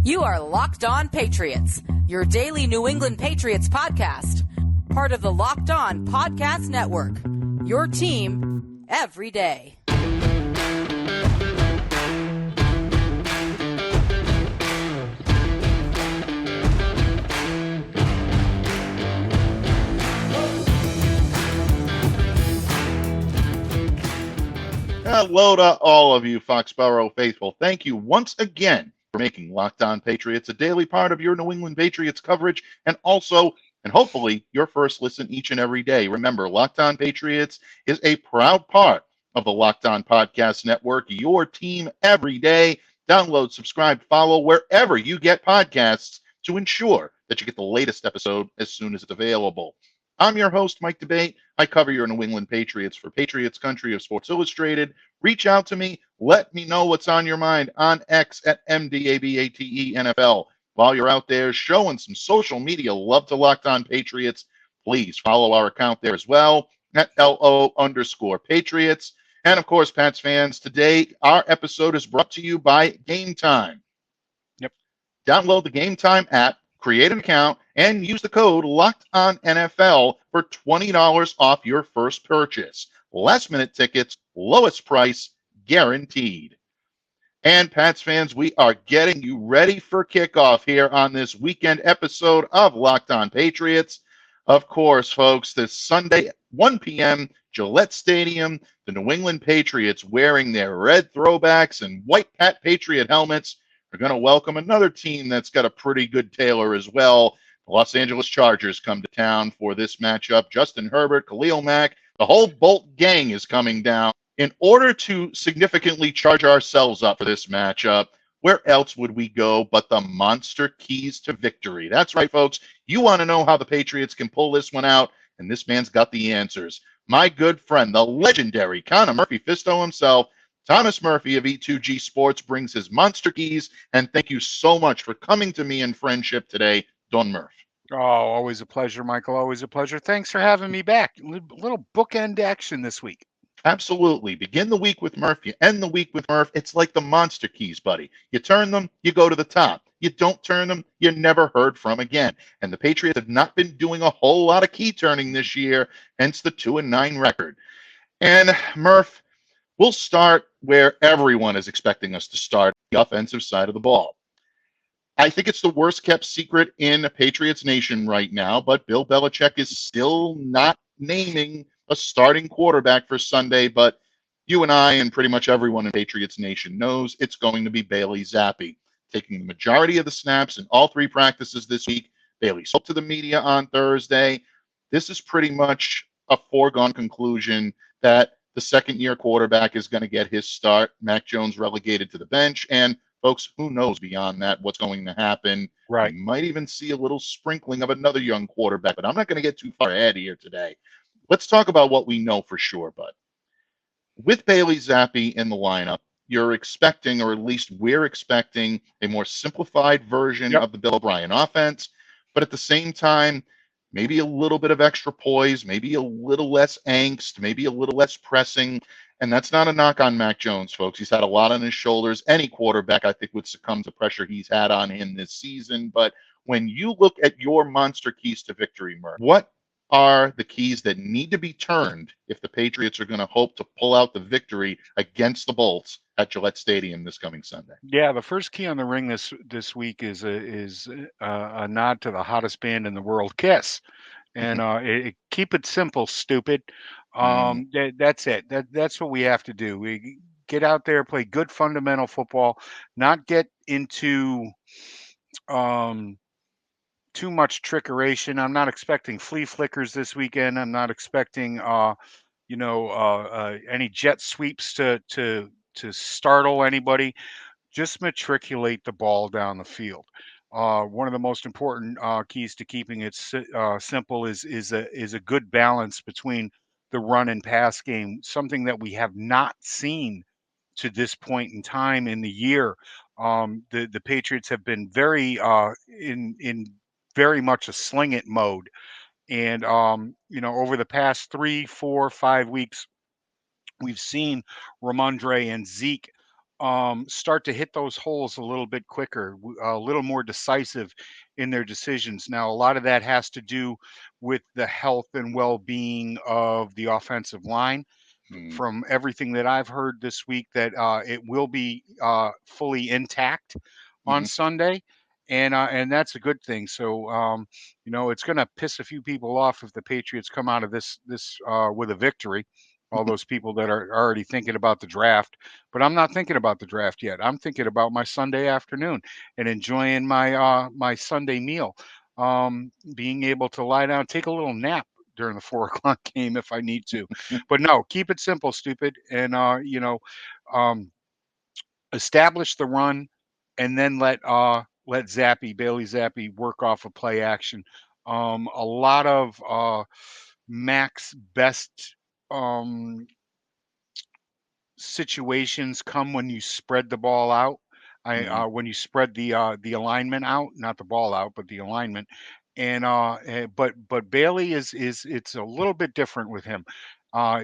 You are Locked On Patriots, your daily New England Patriots podcast. Part of the Locked On Podcast Network, your team every day. Hello to all of you Foxborough faithful. Thank you once again for making Locked On Patriots a daily part of your New England Patriots coverage, and also, and hopefully, your first listen each and every day. Remember, Locked On Patriots is a proud part of the Locked On Podcast Network, your team every day. Download, subscribe, follow wherever you get podcasts to ensure that you get the latest episode as soon as it's available. I'm your host, Mike Debate. I cover your New England Patriots for Patriots Country of Sports Illustrated. Reach out to me. Let me know what's on your mind on X at MDABATENFL. While you're out there showing some social media love to Locked On Patriots, please follow our account there as well at LO_Patriots. And of course, Pats fans, today our episode is brought to you by Gametime. Yep. Download the Gametime app, create an account, and use the code LOCKEDONNFL for $20 off your first purchase. Last-minute tickets, lowest price, guaranteed. And Pats fans, we are getting you ready for kickoff here on this weekend episode of Locked On Patriots. Of course, folks, this Sunday, 1 p.m., Gillette Stadium, the New England Patriots wearing their red throwbacks and white Pat Patriot helmets are going to welcome another team that's got a pretty good tailor as well. The Los Angeles Chargers come to town for this matchup. Justin Herbert, Khalil Mack, the whole Bolt gang is coming down. In order to significantly charge ourselves up for this matchup, where else would we go but the monster keys to victory? That's right, folks. You want to know how the Patriots can pull this one out, and this man's got the answers. My good friend, the legendary Connor Murphy Fisto himself, Thomas Murphy of E2G Sports, brings his monster keys, and thank you so much for coming to me in friendship today, Don Murph. Oh, always a pleasure, Michael. Always a pleasure. Thanks for having me back. A little bookend action this week. Absolutely. Begin the week with Murph. You end the week with Murph. It's like the monster keys, buddy. You turn them, you go to the top. You don't turn them, you're never heard from again. And the Patriots have not been doing a whole lot of key turning this year, hence the 2-9 record. And Murph, we'll start where everyone is expecting us to start, the offensive side of the ball. I think it's the worst kept secret in Patriots Nation right now, but Bill Belichick is still not naming a starting quarterback for Sunday, but you and I and pretty much everyone in Patriots Nation knows it's going to be Bailey Zappe, taking the majority of the snaps in all three practices this week. Bailey spoke to the media on Thursday. This is pretty much a foregone conclusion that the second-year quarterback is going to get his start. Mac Jones relegated to the bench, and folks, who knows beyond that what's going to happen. Right. We might even see a little sprinkling of another young quarterback, but I'm not going to get too far ahead here today. Let's talk about what we know for sure, bud. With Bailey Zappe in the lineup, you're expecting, or at least we're expecting, a more simplified version of the Bill O'Brien offense, but at the same time, maybe a little bit of extra poise, maybe a little less angst, maybe a little less pressing. And that's not a knock on Mac Jones, folks. He's had a lot on his shoulders. Any quarterback, I think, would succumb to pressure he's had on him this season. But when you look at your monster keys to victory, Murph, what are the keys that need to be turned if the Patriots are going to hope to pull out the victory against the Bolts at Gillette Stadium this coming Sunday? Yeah, the first key on the ring this week is a nod to the hottest band in the world, Kiss, and keep it simple, stupid. That's it. That's what we have to do. We get out there, play good fundamental football, not get into too much trickeration. I'm not expecting flea flickers this weekend. I'm not expecting any jet sweeps to startle anybody. Just matriculate the ball down the field. One of the most important keys to keeping it simple is a good balance between the run and pass game, something that we have not seen to this point in time in the year. The Patriots have been very in very much a sling it mode, and over the past 3, 4, 5 weeks, we've seen Ramondre and Zeke start to hit those holes a little bit quicker, a little more decisive in their decisions. Now, a lot of that has to do with the health and well-being of the offensive line. Mm, From everything that I've heard this week, that it will be fully intact on mhm. Sunday, and that's a good thing. So it's going to piss a few people off if the Patriots come out of this with a victory. All those people that are already thinking about the draft, but I'm not thinking about the draft yet. I'm thinking about my Sunday afternoon and enjoying my Sunday meal. Being able to lie down, take a little nap during the 4 o'clock game if I need to. But no, keep it simple, stupid, and um, establish the run, and then let Bailey Zappe work off of play action. A lot of Mac's best um, situations come when you spread the ball out. Mhm. When you spread the alignment out, not the ball out, but the alignment. But Bailey is it's a little bit different with him.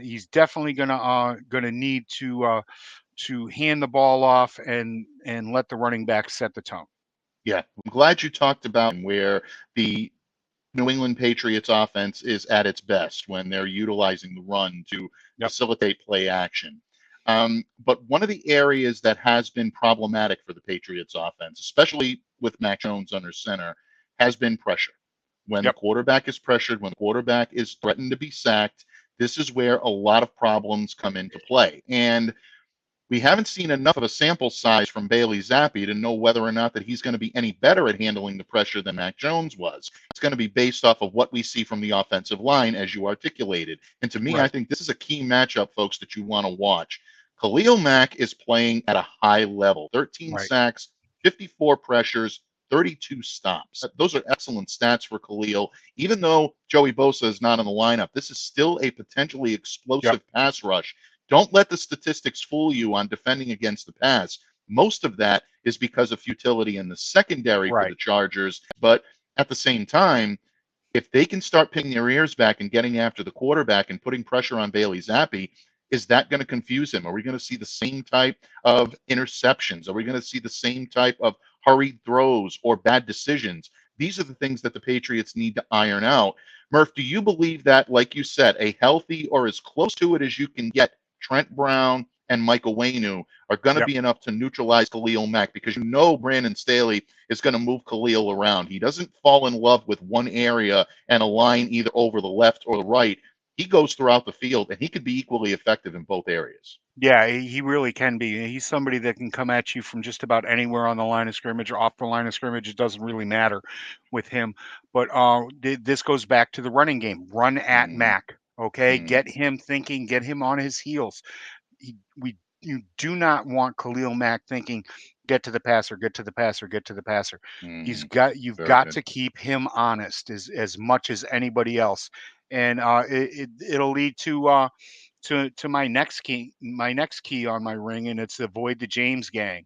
He's definitely gonna need to hand the ball off and let the running back set the tone. Yeah, I'm glad you talked about where the New England Patriots offense is at its best when they're utilizing the run to Yep. facilitate play action. But one of the areas that has been problematic for the Patriots offense, especially with Mac Jones under center, has been pressure. When the Yep. quarterback is pressured, when the quarterback is threatened to be sacked, this is where a lot of problems come into play. And we haven't seen enough of a sample size from Bailey Zappe to know whether or not that he's going to be any better at handling the pressure than Mac Jones was. It's going to be based off of what we see from the offensive line, as you articulated. And to me, I Right. think this is a key matchup, folks, that you want to watch. Khalil Mack is playing at a high level, 13 Right. sacks, 54 pressures, 32 stops. Those are excellent stats for Khalil. Even though Joey Bosa is not in the lineup, this is still a potentially Yep. explosive pass rush. Don't let the statistics fool you on defending against the pass. Most of that is because of futility in the secondary for the Right. Chargers. But at the same time, if they can start pinning their ears back and getting after the quarterback and putting pressure on Bailey Zappe, is that going to confuse him? Are we going to see the same type of interceptions? Are we going to see the same type of hurried throws or bad decisions? These are the things that the Patriots need to iron out. Murph, do you believe that, like you said, a healthy or as close to it as you can get Trent Brown and Michael Wainu are going to Yep. be enough to neutralize Khalil Mack? Because you know Brandon Staley is going to move Khalil around. He doesn't fall in love with one area and align either over the left or the right. He goes throughout the field, and he could be equally effective in both areas. Yeah, he really can be. He's somebody that can come at you from just about anywhere on the line of scrimmage or off the line of scrimmage. It doesn't really matter with him. But this goes back to the running game. Run at Mm, Mac. Okay, mm, get him thinking. Get him on his heels. You do not want Khalil Mack thinking, get to the passer, get to the passer, get to the passer. mm. You've Very got good. to keep him honest as much as anybody else, and it'll lead to my next key on my ring, and it's avoid the James gang.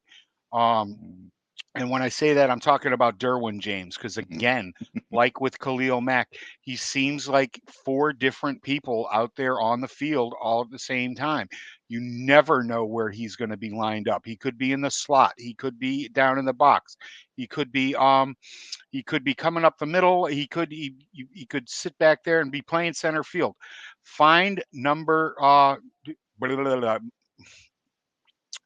Um, Mm, and when I say that, I'm talking about Derwin James, because mhm. again, like with Khalil Mack, he seems like four different people out there on the field all at the same time. You never know where he's going to be lined up. He could be in the slot. He could be down in the box. He could be coming up the middle. He could sit back there and be playing center field. Find number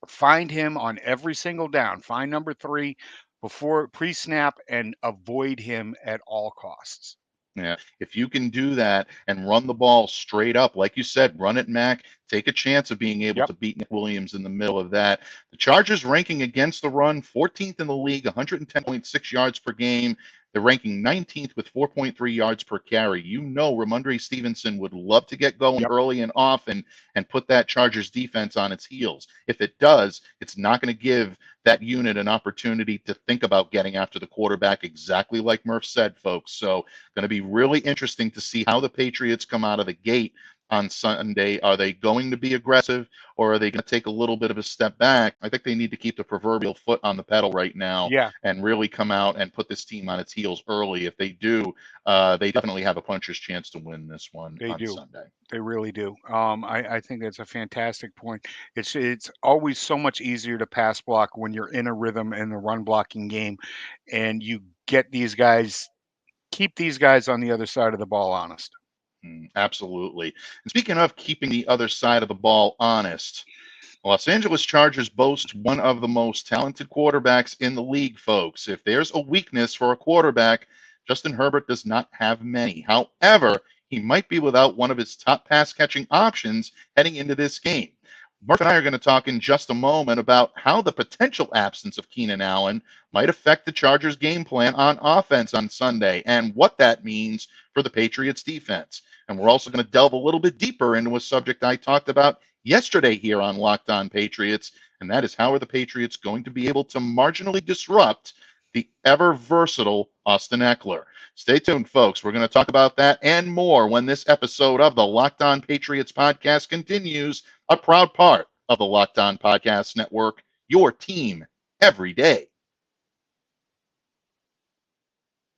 Find him on every single down. Find number 3 before pre-snap and avoid him at all costs. Yeah. If you can do that and run the ball straight up, like you said, run it, Mac, take a chance of being able Yep. to beat Nick Williams in the middle of that. The Chargers ranking against the run, 14th in the league, 110.6 yards per game. They're ranking 19th with 4.3 yards per carry. You know Ramondre Stevenson would love to get going Yep. early and often and put that Chargers defense on its heels. If it does, it's not going to give that unit an opportunity to think about getting after the quarterback, exactly like Murph said, folks. So going to be really interesting to see how the Patriots come out of the gate on Sunday? Are they going to be aggressive, or are they going to take a little bit of a step back? I think they need to keep the proverbial foot on the pedal right now Yeah, and really come out and put this team on its heels early. If they do, they definitely have a puncher's chance to win this one they on do. Sunday. They really do. I think that's a fantastic point. It's always so much easier to pass block when you're in a rhythm in the run blocking game, and you get these guys, keep these guys on the other side of the ball honest. Absolutely. And speaking of keeping the other side of the ball honest, Los Angeles Chargers boast one of the most talented quarterbacks in the league, folks. If there's a weakness for a quarterback, Justin Herbert does not have many. However, he might be without one of his top pass catching options heading into this game. Murph and I are going to talk in just a moment about how the potential absence of Keenan Allen might affect the Chargers' game plan on offense on Sunday and what that means for the Patriots' defense. And we're also going to delve a little bit deeper into a subject I talked about yesterday here on Locked On Patriots, and that is how are the Patriots going to be able to marginally disrupt the ever versatile Austin Eckler. Stay tuned, folks. We're going to talk about that and more when this episode of the Locked On Patriots podcast continues, a proud part of the Locked On Podcast Network, your team every day.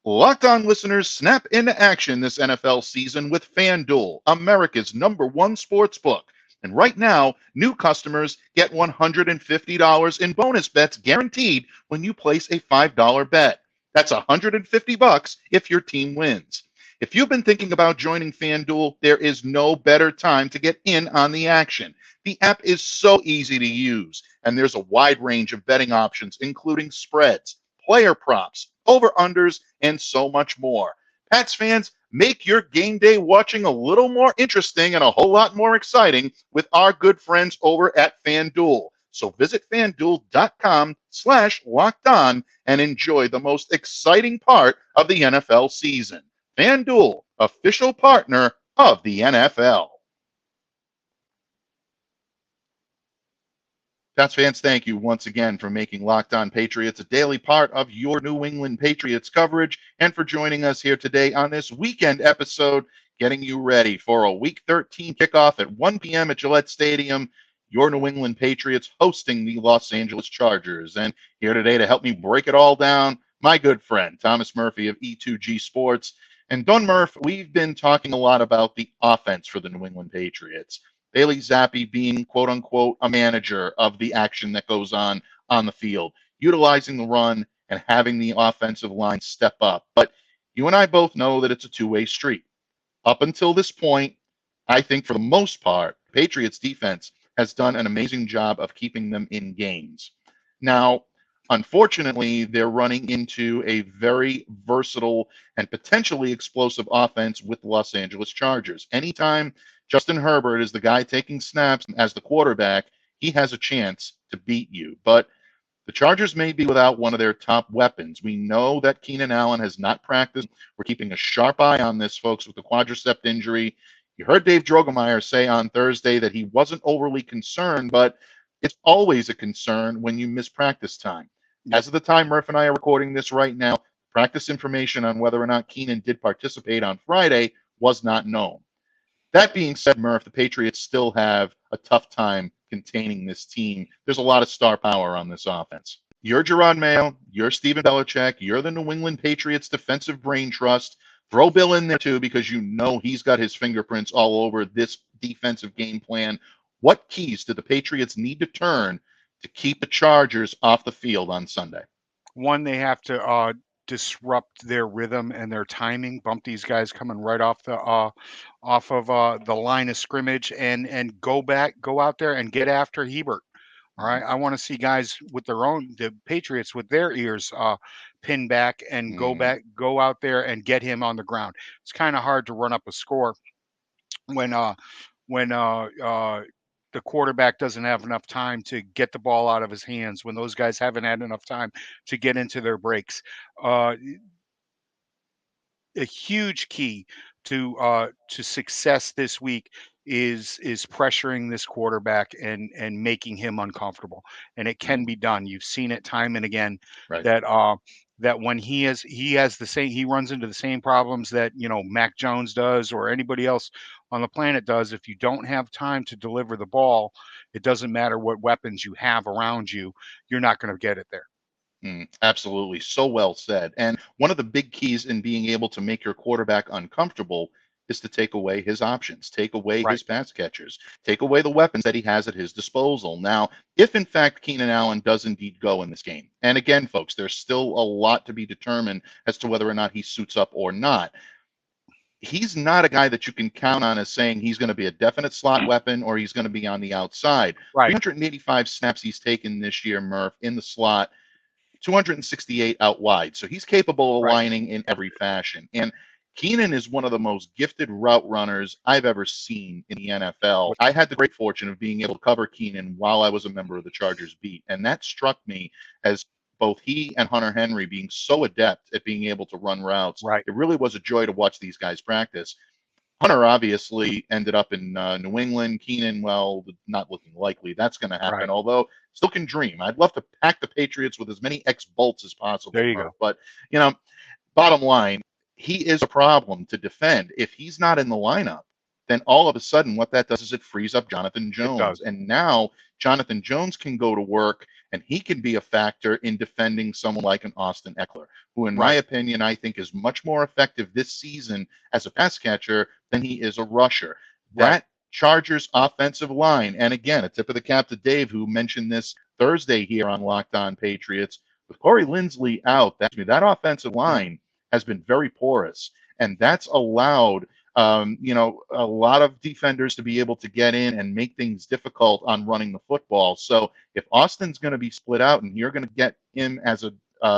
Locked On listeners, snap into action this NFL season with FanDuel, America's #1 sportsbook. And right now, new customers get $150 in bonus bets guaranteed when you place a $5 bet. That's $150 if your team wins. If you've been thinking about joining FanDuel, there is no better time to get in on the action. The app is so easy to use, and there's a wide range of betting options, including spreads, player props, over-unders, and so much more. Pats fans, make your game day watching a little more interesting and a whole lot more exciting with our good friends over at FanDuel. So visit FanDuel.com/lockedon and enjoy the most exciting part of the NFL season. FanDuel, official partner of the NFL. Pats fans, thank you once again for making Locked On Patriots a daily part of your New England Patriots coverage and for joining us here today on this weekend episode, getting you ready for a Week 13 kickoff at 1 p.m. at Gillette Stadium. Your New England Patriots hosting the Los Angeles Chargers. And here today to help me break it all down, my good friend, Thomas Murphy of E2G Sports. And Don Murph, we've been talking a lot about the offense for the New England Patriots. Bailey Zappe being, quote unquote, a manager of the action that goes on the field, utilizing the run and having the offensive line step up. But you and I both know that it's a two-way street. Up until this point, I think for the most part, Patriots defense has done an amazing job of keeping them in games. Now, unfortunately, they're running into a very versatile and potentially explosive offense with the Los Angeles Chargers. Anytime Justin Herbert is the guy taking snaps as the quarterback, he has a chance to beat you. But the Chargers may be without one of their top weapons. We know that Keenan Allen has not practiced. We're keeping a sharp eye on this, folks, with the quadricep injury. You heard Dave Drogemeyer say on Thursday that he wasn't overly concerned, but it's always a concern when you miss practice time. As of the time Murph and I are recording this right now, practice information on whether or not Keenan did participate on Friday was not known. That being said, Murph, the Patriots still have a tough time containing this team. There's a lot of star power on this offense. You're Gerard Mayo. You're Stephen Belichick. You're the New England Patriots defensive brain trust. Throw Bill in there, too, because you know he's got his fingerprints all over this defensive game plan. What keys do the Patriots need to turn to keep the Chargers off the field on Sunday? One, they have to disrupt their rhythm and their timing, bump these guys coming right off of the line of scrimmage, and go out there and get after Herbert. All right, I want to see guys with the Patriots with their ears pinned back and go out there and get him on the ground. It's kind of hard to run up a score when the quarterback doesn't have enough time to get the ball out of his hands, when those guys haven't had enough time to get into their breaks. A huge key to success this week is pressuring this quarterback and making him uncomfortable. And it can be done. You've seen it time and again Right. that that when he runs into the same problems that, Mac Jones does or anybody else on the planet does. If you don't have time to deliver the ball, it doesn't matter what weapons you have around you, you're not going to get it there. Absolutely. So well said. And one of the big keys in being able to make your quarterback uncomfortable is to take away his options, take away Right. his pass catchers, take away the weapons that he has at his disposal. Now, if in fact Keenan Allen does indeed go in this game, and again, folks, there's still a lot to be determined as to whether or not he suits up or not. He's not a guy that you can count on as saying he's going to be a definite slot weapon or he's going to be on the outside. Right. 385 snaps he's taken this year, Murph, in the slot, 268 out wide. So he's capable of aligning in every fashion. And Keenan is one of the most gifted route runners I've ever seen in the NFL. I had the great fortune of being able to cover Keenan while I was a member of the Chargers beat. And that struck me as both he and Hunter Henry being so adept at being able to run routes. Right. It really was a joy to watch these guys practice. Hunter obviously ended up in New England. Keenan, well, not looking likely that's going to happen, although still can dream. I'd love to pack the Patriots with as many ex-bolts as possible. There you go. But, bottom line, he is a problem to defend. If he's not in the lineup, then all of a sudden what that does is it frees up Jonathan Jones. And now Jonathan Jones can go to work and he can be a factor in defending someone like an Austin Eckler, who in my opinion, I think is much more effective this season as a pass catcher than he is a rusher. That Chargers offensive line, and again, a tip of the cap to Dave, who mentioned this Thursday here on Locked On Patriots, with Corey Linsley out, that offensive line has been very porous, and that's allowed a lot of defenders to be able to get in and make things difficult on running the football. So if Austin's going to be split out and you're going to get him as a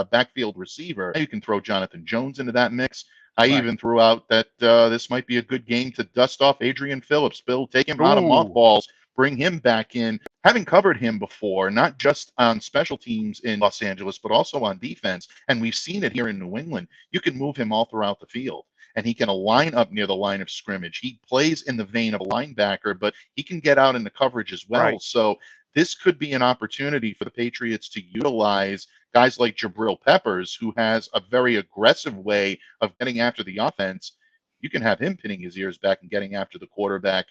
backfield receiver, you can throw Jonathan Jones into that mix. I even threw out that this might be a good game to dust off Adrian Phillips. Bill, take him out of mothballs, bring him back in. Having covered him before, not just on special teams in Los Angeles, but also on defense, and we've seen it here in New England, you can move him all throughout the field. And he can align up near the line of scrimmage. He plays in the vein of a linebacker, but he can get out into coverage as well. So this could be an opportunity for the Patriots to utilize guys like Jabril Peppers, who has a very aggressive way of getting after the offense. You can have him pinning his ears back and getting after the quarterback.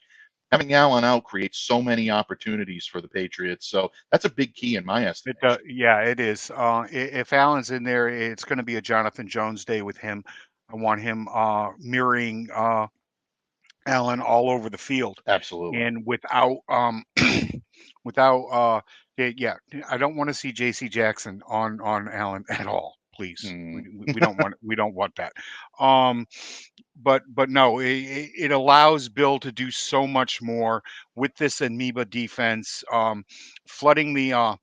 Having Allen out creates so many opportunities for the Patriots. So that's a big key in my estimation. It is. If Allen's in there, it's going to be a Jonathan Jones day with him. I want him mirroring Allen all over the field. Absolutely. And without I don't want to see J.C. Jackson on Allen at all. Please, we don't want that. But no, it allows Bill to do so much more with this amoeba defense, flooding the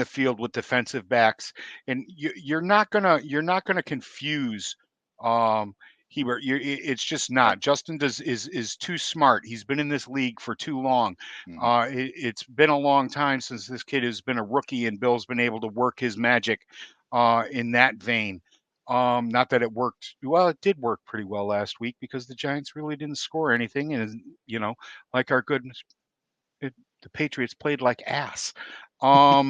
field with defensive backs, and you're not gonna confuse Herbert. It's just not. Justin is too smart. He's been in this league for too long. It's been a long time since this kid has been a rookie, and Bill's been able to work his magic in that vein. Not that it worked. Well, it did work pretty well last week because the Giants really didn't score anything, and like our goodness, the Patriots played like ass. But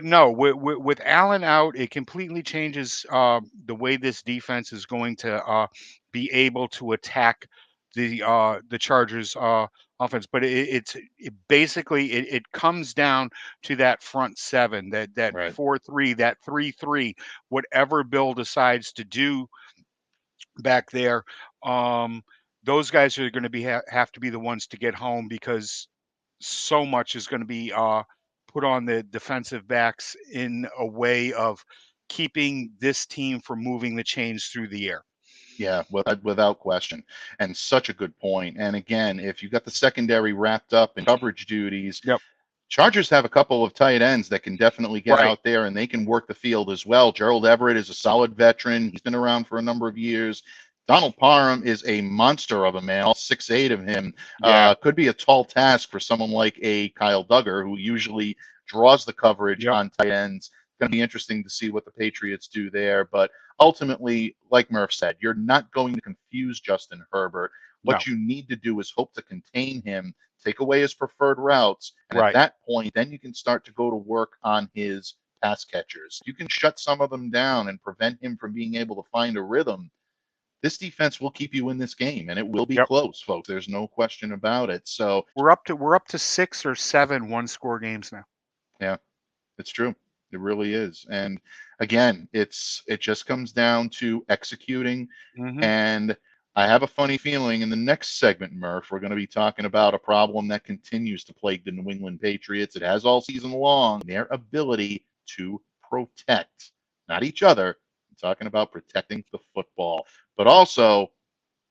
no, with Allen out, it completely changes the way this defense is going to be able to attack the Chargers offense. But it basically comes down to that front seven, that 4-3, that 3-3, whatever Bill decides to do back there. Those guys are going to have to be the ones to get home, because so much is going to be put on the defensive backs in a way of keeping this team from moving the chains through the air. Yeah, without question. And such a good point. And again, if you got the secondary wrapped up in coverage duties, Chargers have a couple of tight ends that can definitely get out there and they can work the field as well. Gerald Everett is a solid veteran. He's been around for a number of years. Donald Parham is a monster of a man, all 6'8" of him. Could be a tall task for someone like a Kyle Duggar, who usually draws the coverage on tight ends. It's going to be interesting to see what the Patriots do there. But ultimately, like Murph said, you're not going to confuse Justin Herbert. What you need to do is hope to contain him, take away his preferred routes, and at that point, then you can start to go to work on his pass catchers. You can shut some of them down and prevent him from being able to find a rhythm. This defense will keep you in this game, and it will be close, folks. There's no question about it. So we're up to 6 or 7 one-score games now. Yeah, it's true. It really is. And again, it just comes down to executing. And I have a funny feeling in the next segment, Murph, we're going to be talking about a problem that continues to plague the New England Patriots. It has all season long, their ability to protect, not each other. I'm talking about protecting the football. But also,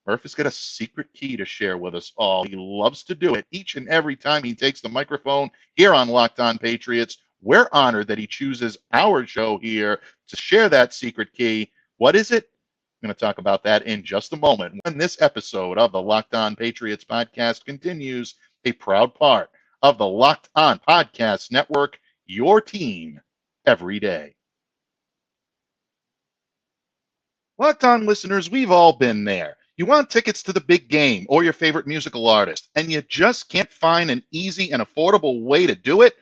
Murph has got a secret key to share with us all. He loves to do it each and every time he takes the microphone here on Locked On Patriots. We're honored that he chooses our show here to share that secret key. What is it? I'm going to talk about that in just a moment when this episode of the Locked On Patriots podcast continues, a proud part of the Locked On Podcast Network, your team every day. Locked On listeners, we've all been there. You want tickets to the big game or your favorite musical artist, and you just can't find an easy and affordable way to do it?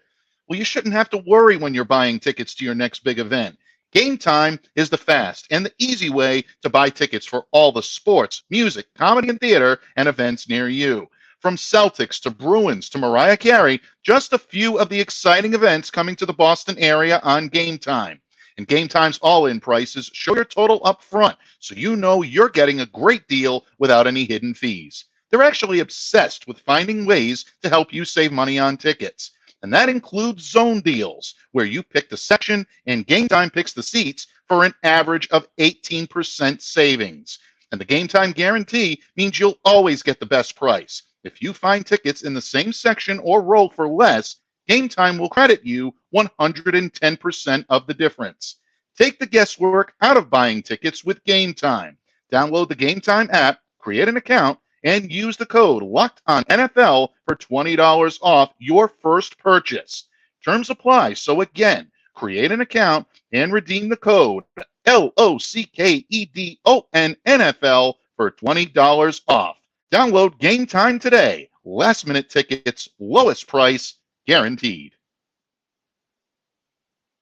Well, you shouldn't have to worry when you're buying tickets to your next big event. Gametime is the fast and the easy way to buy tickets for all the sports, music, comedy, and theater and events near you. From Celtics to Bruins to Mariah Carey, just a few of the exciting events coming to the Boston area on Gametime. And Gametime's all-in prices show your total up front, so you know you're getting a great deal without any hidden fees. They're actually obsessed with finding ways to help you save money on tickets. And that includes zone deals, where you pick the section and Gametime picks the seats for an average of 18% savings. And the Gametime guarantee means you'll always get the best price. If you find tickets in the same section or row for less, Gametime will credit you 110% of the difference. Take the guesswork out of buying tickets with Gametime. Download the Gametime app, create an account, and use the code LOCKEDONNFL for $20 off your first purchase. Terms apply. So again, create an account and redeem the code LOCKEDONNFL for $20 off. Download Gametime today. Last minute tickets, lowest price, guaranteed.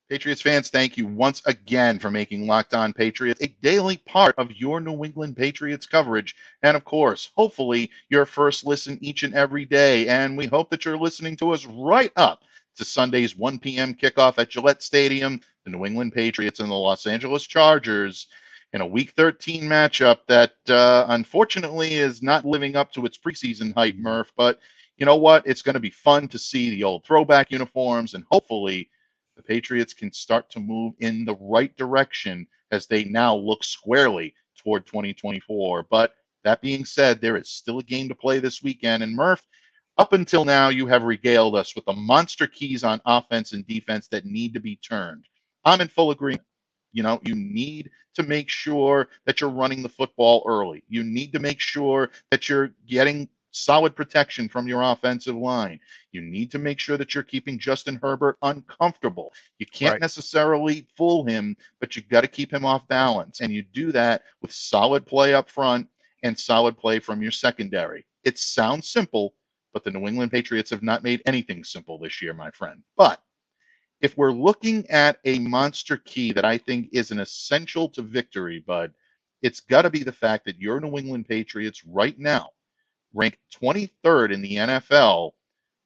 Patriots fans, thank you once again for making Locked On Patriots a daily part of your New England Patriots coverage. And of course, hopefully, your first listen each and every day. And we hope that you're listening to us right up to Sunday's 1 p.m. kickoff at Gillette Stadium, the New England Patriots and the Los Angeles Chargers, in a Week 13 matchup that unfortunately is not living up to its preseason hype, Murph. But you know what? It's going to be fun to see the old throwback uniforms, and hopefully the Patriots can start to move in the right direction as they now look squarely toward 2024. But that being said, there is still a game to play this weekend. And Murph, up until now, you have regaled us with the monster keys on offense and defense that need to be turned. I'm in full agreement. You know, you need to make sure that you're running the football early. You need to make sure that you're getting solid protection from your offensive line. You need to make sure that you're keeping Justin Herbert uncomfortable. You can't necessarily fool him, but you got to keep him off balance. And you do that with solid play up front and solid play from your secondary. It sounds simple, but the New England Patriots have not made anything simple this year, my friend. But if we're looking at a monster key that I think is an essential to victory, Bud, it's got to be the fact that your New England Patriots right now ranked 23rd in the NFL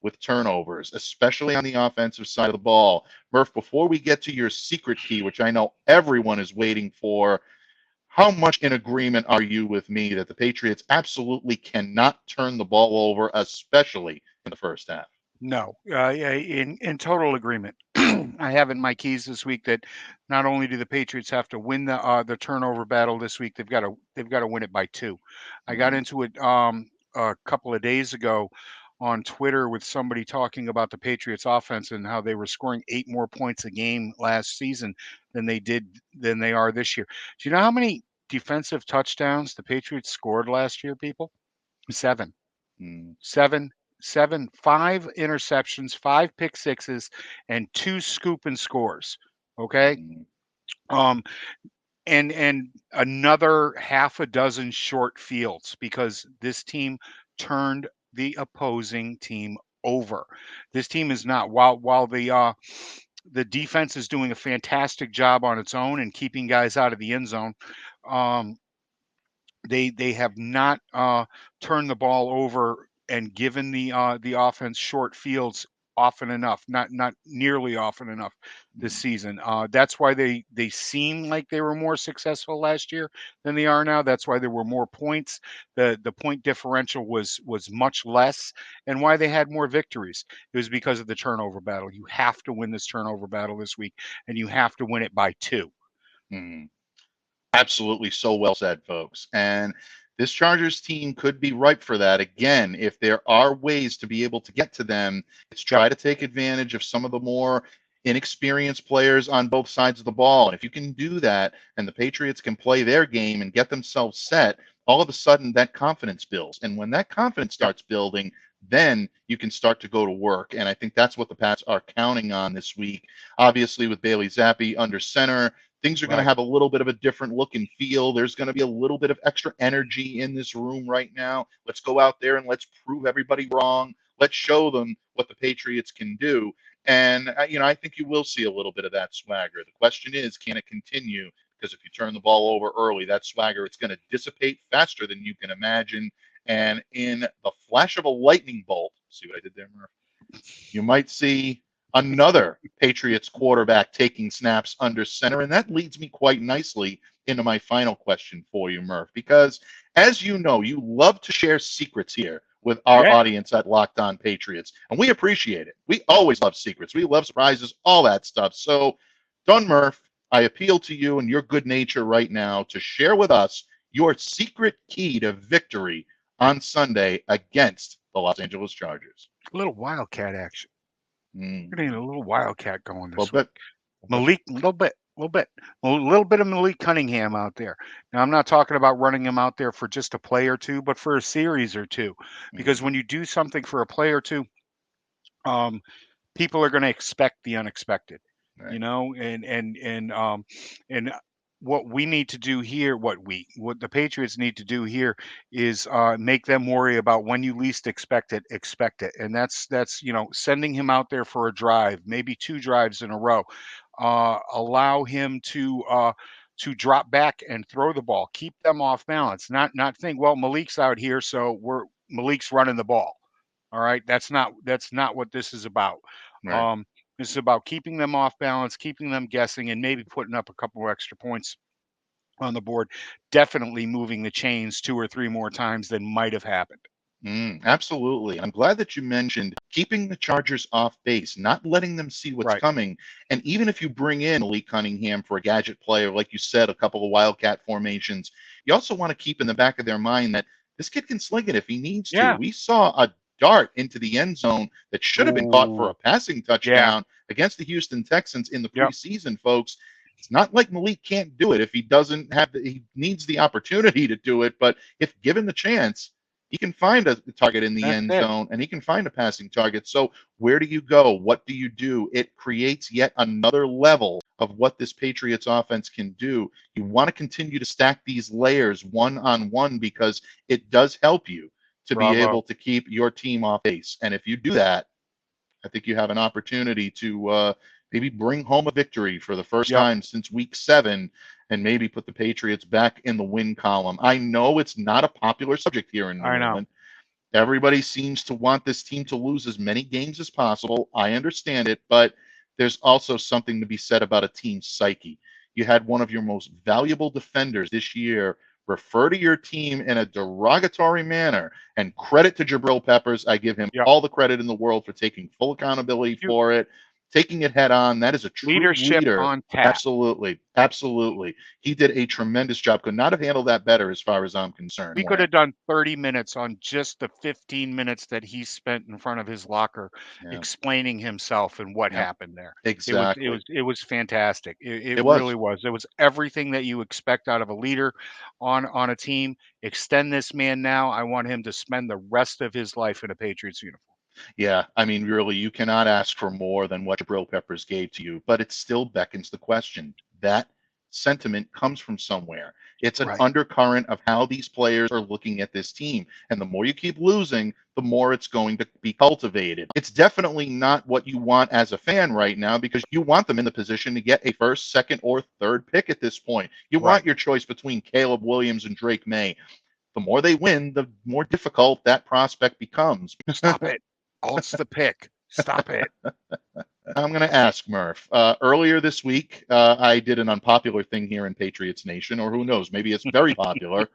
with turnovers, especially on the offensive side of the ball. Murph, before we get to your secret key, which I know everyone is waiting for, how much in agreement are you with me that the Patriots absolutely cannot turn the ball over, especially in the first half? No, in total agreement. I have in my keys this week that not only do the Patriots have to win the turnover battle this week, they've got to win it by 2. I got into it a couple of days ago on Twitter with somebody talking about the Patriots offense and how they were scoring 8 more points a game last season than they are this year. Do you know how many defensive touchdowns the Patriots scored last year, people? 7. 7, 5 interceptions, 5 pick sixes, and 2 scoop and scores. Okay. And another half a dozen short fields because this team turned the opposing team over. This team is not while the The defense is doing a fantastic job on its own and keeping guys out of the end zone. Um, they have not turned the ball over and given the offense short fields often enough, not nearly often enough this season. That's why they seem like they were more successful last year than they are now. That's why there were more points. The point differential was much less, and why they had more victories. It was because of the turnover battle. You have to win this turnover battle this week, and you have to win it by 2. Mhm. Absolutely, so well said, folks. And this Chargers team could be ripe for that. Again, if there are ways to be able to get to them, it's Yep. try to take advantage of some of the more inexperienced players on both sides of the ball. And if you can do that and the Patriots can play their game and get themselves set, all of a sudden that confidence builds. And when that confidence Yep. starts building, then you can start to go to work. And I think that's what the Pats are counting on this week. Obviously, with Bailey Zappe under center, things are going to Right. have a little bit of a different look and feel. There's going to be a little bit of extra energy in this room right now. Let's go out there and let's prove everybody wrong. Let's show them what the Patriots can do. And, I think you will see a little bit of that swagger. The question is, can it continue? Because if you turn the ball over early, that swagger, it's going to dissipate faster than you can imagine. And in the flash of a lightning bolt, see what I did there, Murph? You might see another Patriots quarterback taking snaps under center. And that leads me quite nicely into my final question for you, Murph, because as you know, you love to share secrets here with our Yeah. audience at Locked On Patriots. And we appreciate it. We always love secrets. We love surprises, all that stuff. So, Don Murph, I appeal to you and your good nature right now to share with us your secret key to victory on Sunday against the Los Angeles Chargers. A little wildcat action. Mm. We're getting a little wildcat going Well, this week. but Malik, a little bit, a little bit of Malik Cunningham out there. Now, I'm not talking about running him out there for just a play or two, but for a series or two, because when you do something for a play or two, um, people are going to expect the unexpected, right. you know, and what we need to do here, what the Patriots need to do here is make them worry about when you least expect it, and that's sending him out there for a drive, maybe 2 drives in a row, allow him to drop back and throw the ball, keep them off balance, not think, well, Malik's out here, so Malik's running the ball. All right, that's not what this is about. Right. Um, this is about keeping them off balance, keeping them guessing, and maybe putting up a couple of extra points on the board. Definitely moving the chains 2 or 3 more times than might have happened. Absolutely. I'm glad that you mentioned keeping the Chargers off base, not letting them see what's Right. coming. And even if you bring in Malik Cunningham for a gadget player, like you said, a couple of wildcat formations, you also want to keep in the back of their mind that this kid can sling it if he needs to. Yeah. We saw a dart into the end zone that should have been caught for Ooh. a passing Yeah. touchdown against the Houston Texans in the Yep. preseason, folks. It's not like Malik can't do it if he doesn't have he needs the opportunity to do it, but if given the chance, he can find a target in the That's end it. zone and he can find a passing target. So where do you go? What do you do? It creates yet another level of what this Patriots offense can do. You want to continue to stack these layers one on one because it does help you to be Bravo. able to keep your team off base. And if you do that, I think you have an opportunity to maybe bring home a victory for the first Yep. time since week 7 and maybe put the Patriots back in the win column. I know it's not a popular subject here in New I know. England. Everybody seems to want this team to lose as many games as possible. I understand it, but there's also something to be said about a team's psyche. You had one of your most valuable defenders this year refer to your team in a derogatory manner, and credit to Jabril Peppers. I give him Yep. all the credit in the world for taking full accountability You- for it, taking it head on. That is a true Leadership leader. on tap. Absolutely. Absolutely. He did a tremendous job. Could not have handled that better as far as I'm concerned. We could have done 30 minutes on just the 15 minutes that he spent in front of his locker Yeah. explaining himself and what Yeah. happened there. Exactly. It was fantastic. It was. really was. It was everything that you expect out of a leader on a team. Extend this man now. I want him to spend the rest of his life in a Patriots uniform. Yeah, I mean, really, you cannot ask for more than what Jabril Peppers gave to you, but it still beckons the question. That sentiment comes from somewhere. It's an Right. undercurrent of how these players are looking at this team. And the more you keep losing, the more it's going to be cultivated. It's definitely not what you want as a fan right now, because you want them in the position to get a first, second, or third pick at this point. You Right. want your choice between Caleb Williams and Drake May. The more they win, the more difficult that prospect becomes. Stop it. Colts the pick. Stop it. I'm going to ask Murph. Earlier this week, I did an unpopular thing here in Patriots Nation, or who knows, maybe it's very popular.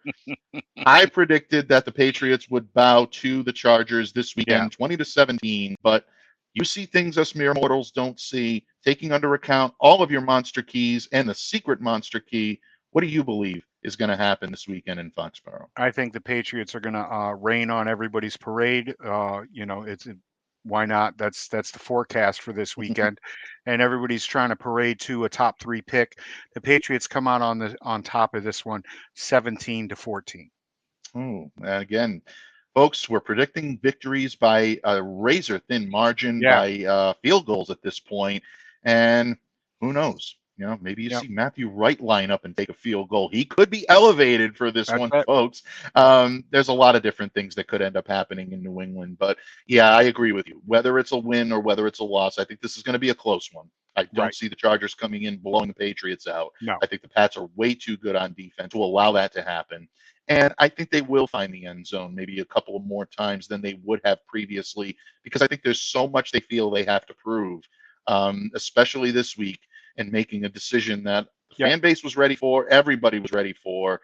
I predicted that the Patriots would bow to the Chargers this weekend, 20-17, but you see things us mere mortals don't see. Taking under account all of your monster keys and the secret monster key, what do you believe is going to happen this weekend in Foxborough? I think the Patriots are going to rain on everybody's parade. Why not? That's the forecast for this weekend, and everybody's trying to parade to a top 3 pick. The Patriots come out on top of this one, 17-14. Oh, again, folks, we're predicting victories by a razor-thin margin, by field goals at this point, and who knows? You know, maybe you see Matthew Wright line up and take a field goal. He could be elevated for this one, folks. There's a lot of different things that could end up happening in New England. But, yeah, I agree with you. Whether it's a win or whether it's a loss, I think this is going to be a close one. I don't see the Chargers coming in blowing the Patriots out. No. I think the Pats are way too good on defense to allow that to happen. And I think they will find the end zone maybe a couple of more times than they would have previously, because I think there's so much they feel they have to prove, especially this week, and making a decision that the fan base was ready for, everybody was ready for,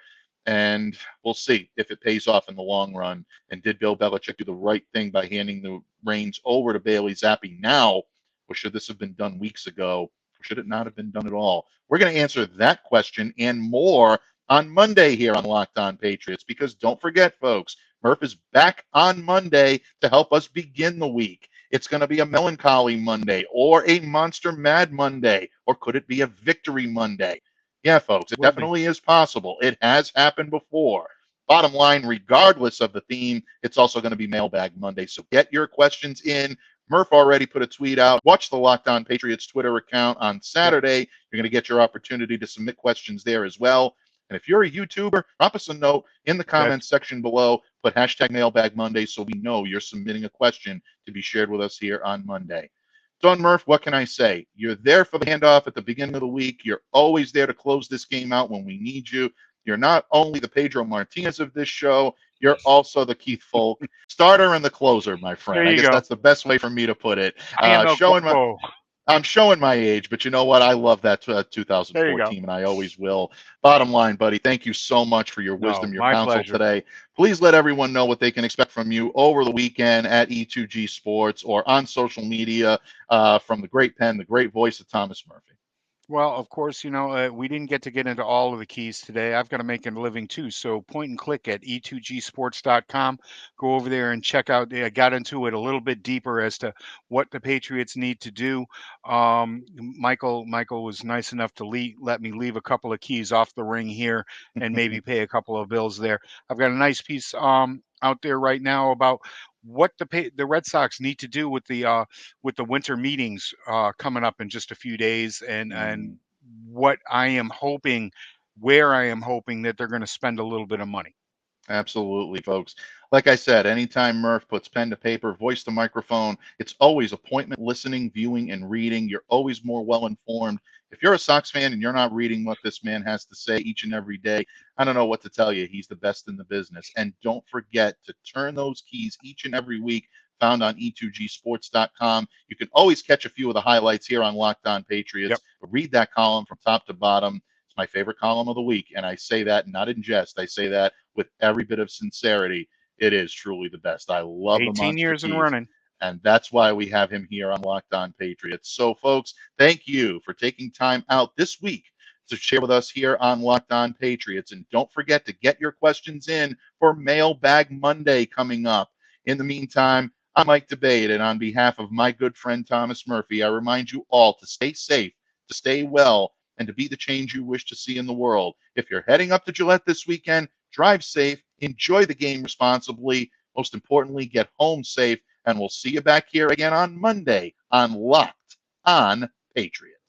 and we'll see if it pays off in the long run. And did Bill Belichick do the right thing by handing the reins over to Bailey Zappe now, or should this have been done weeks ago, or should it not have been done at all? We're going to answer that question and more on Monday here on Locked On Patriots, because don't forget, folks, Murph is back on Monday to help us begin the week. It's going to be a melancholy Monday or a monster mad Monday, or could it be a victory Monday? Yeah, folks, it definitely is possible. It has happened before. Bottom line, regardless of the theme, it's also going to be Mailbag Monday. So get your questions in. Murph already put a tweet out. Watch the Locked On Patriots Twitter account on Saturday. You're going to get your opportunity to submit questions there as well. And if you're a YouTuber, drop us a note in the comments section below. Put hashtag Mailbag Monday so we know you're submitting a question to be shared with us here on Monday. Don Murph, what can I say? You're there for the handoff at the beginning of the week. You're always there to close this game out when we need you. You're not only the Pedro Martinez of this show, you're also the Keith Folk starter and the closer, my friend. I guess that's the best way for me to put it. I'm showing my age, but you know what? I love that 2014, and I always will. Bottom line, buddy, thank you so much for your wisdom, your counsel today. Please let everyone know what they can expect from you over the weekend at E2G Sports or on social media from the great pen, the great voice of Thomas Murphy. Well, of course, we didn't get into all of the keys today. I've got to make a living too. So point and click at e2gsports.com. Go over there and check out. I got into it a little bit deeper as to what the Patriots need to do. Michael was nice enough to let me leave a couple of keys off the ring here and maybe pay a couple of bills there. I've got a nice piece out there right now about what the Red Sox need to do with the winter meetings coming up in just a few days, and what I am hoping, where I am hoping that they're going to spend a little bit of money. Absolutely, folks. Like I said, anytime Murph puts pen to paper, voice to microphone, it's always appointment listening, viewing, and reading. You're always more well-informed. If you're a Sox fan and you're not reading what this man has to say each and every day, I don't know what to tell you. He's the best in the business. And don't forget to turn those keys each and every week, found on e2gsports.com. You can always catch a few of the highlights here on Locked On Patriots. But read that column from top to bottom. It's my favorite column of the week, and I say that not in jest. I say that with every bit of sincerity. It is truly the best. I love the 18 years and running. And that's why we have him here on Locked On Patriots. So, folks, thank you for taking time out this week to share with us here on Locked On Patriots. And don't forget to get your questions in for Mailbag Monday coming up. In the meantime, I'm Mike DeBate, and on behalf of my good friend Thomas Murphy, I remind you all to stay safe, to stay well, and to be the change you wish to see in the world. If you're heading up to Gillette this weekend, drive safe, enjoy the game responsibly. Most importantly, get home safe. And we'll see you back here again on Monday on Locked On Patriots.